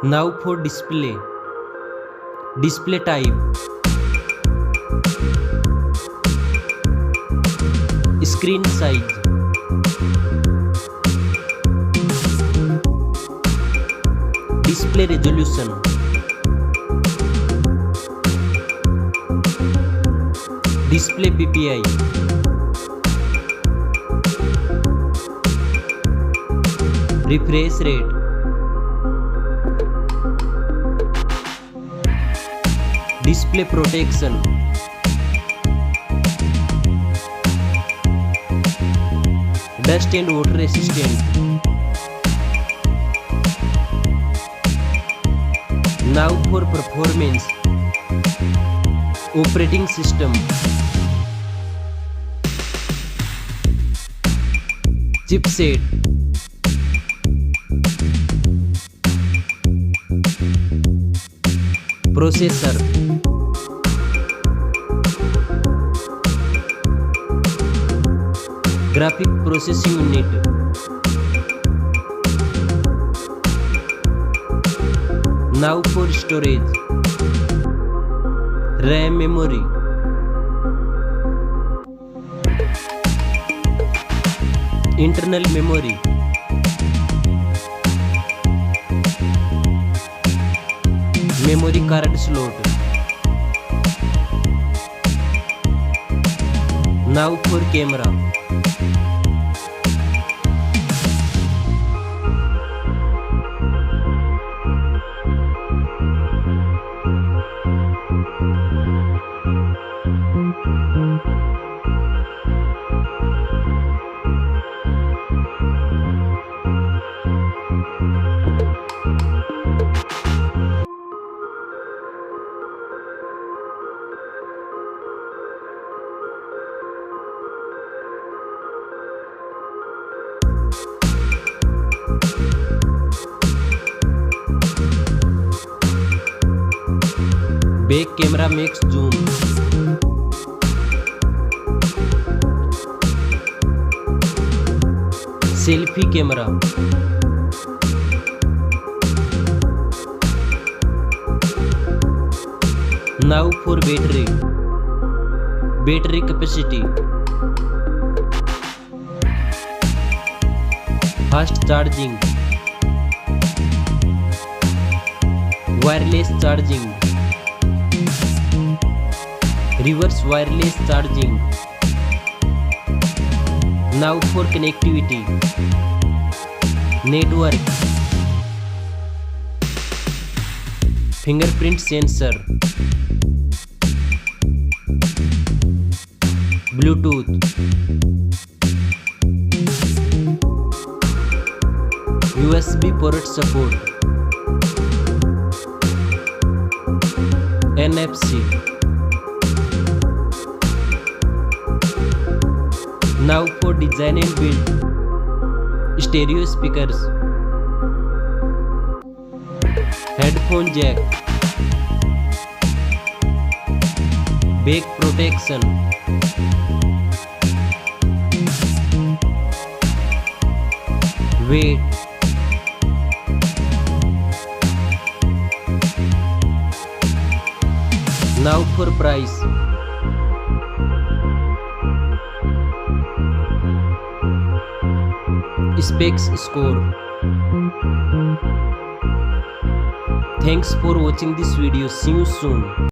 Now for display. Display type. Screen size. Display resolution. Display PPI. Refresh rate. Display protection. Dust and water resistant. Now for performance. Operating system. Chipset. Processor. Graphic processing unit. Now for storage. RAM memory. Internal memory. Memory card slot. Now for camera. Back camera makes zoom. Selfie camera. Now for battery. Battery capacity. Fast charging. Wireless charging. Reverse wireless charging. Now for connectivity. Network. Fingerprint sensor. Bluetooth. USB port support. NFC. Now for design and build. Stereo speakers. Headphone jack. Back protection. Weight. Now for price. Specs score. Thanks for watching this video. See you soon.